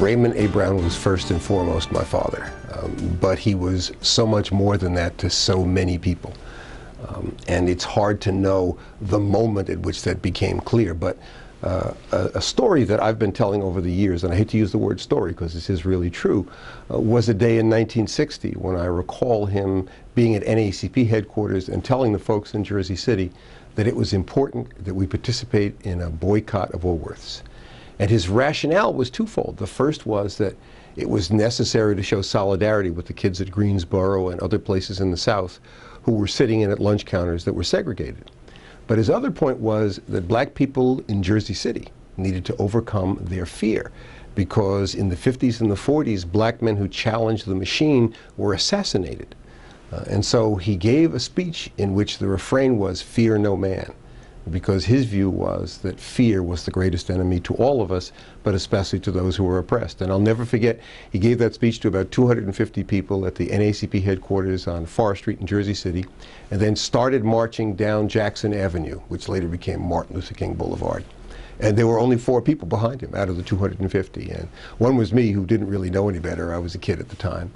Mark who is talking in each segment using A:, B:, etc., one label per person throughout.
A: Raymond A. Brown was first and foremost my father, but he was so much more than that to so many people. And it's hard to know the moment at which that became clear, but a story that I've been telling over the years, and I hate to use the word story because this is really true, was a day in 1960 when I recall him being at NAACP headquarters and telling the folks in Jersey City that it was important that we participate in a boycott of Woolworths. And his rationale was twofold. The first was that it was necessary to show solidarity with the kids at Greensboro and other places in the South who were sitting in at lunch counters that were segregated. But his other point was that black people in Jersey City needed to overcome their fear, because in the 50s and the 40s, black men who challenged the machine were assassinated. And so he gave a speech in which the refrain was, "Fear no man," because his view was that fear was the greatest enemy to all of us, but especially to those who were oppressed. And I'll never forget, he gave that speech to about 250 people at the NAACP headquarters on Forest Street in Jersey City, and then started marching down Jackson Avenue, which later became Martin Luther King Boulevard. And there were only 4 people behind him out of the 250. And one was me, who didn't really know any better. I was a kid at the time.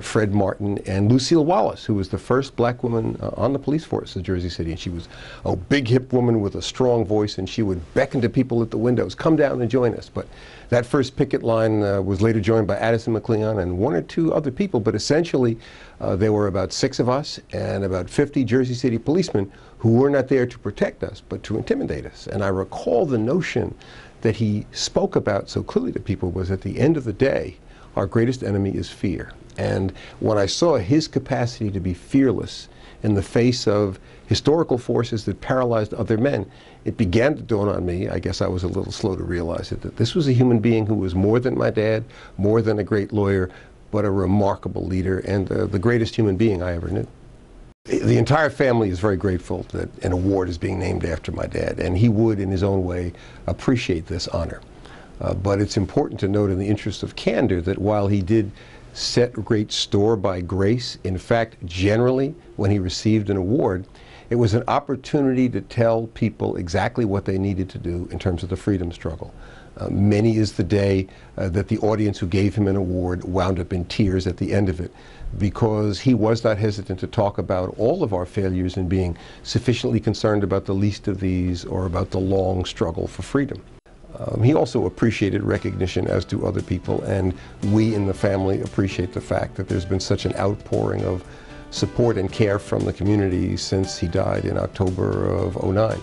A: Fred Martin and Lucille Wallace, who was the first black woman on the police force of Jersey City. And she was a big, hip woman with a strong voice, and she would beckon to people at the windows, "Come down and join us." But that first picket line was later joined by Addison McLeon and 1 or 2 other people. But essentially, there were about 6 of us and about 50 Jersey City policemen who were not there to protect us, but to intimidate us. And I recall the notion that he spoke about so clearly to people was, at the end of the day, our greatest enemy is fear. And when I saw his capacity to be fearless in the face of historical forces that paralyzed other men, it began to dawn on me, I guess I was a little slow to realize it, that this was a human being who was more than my dad, more than a great lawyer, but a remarkable leader and the greatest human being I ever knew. The entire family is very grateful that an award is being named after my dad, and he would, in his own way, appreciate this honor. But it's important to note, in the interest of candor, that while he did set great store by grace, in fact, generally, when he received an award, it was an opportunity to tell people exactly what they needed to do in terms of the freedom struggle. Many is the day that the audience who gave him an award wound up in tears at the end of it, because he was not hesitant to talk about all of our failures in being sufficiently concerned about the least of these or about the long struggle for freedom. He also appreciated recognition, as do other people, and we in the family appreciate the fact that there's been such an outpouring of support and care from the community since he died in October of '09.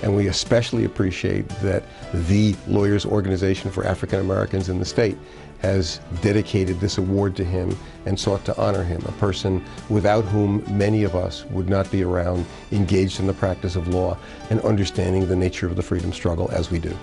A: And we especially appreciate that the Lawyers Organization for African Americans in the state has dedicated this award to him and sought to honor him, a person without whom many of us would not be around, engaged in the practice of law and understanding the nature of the freedom struggle as we do.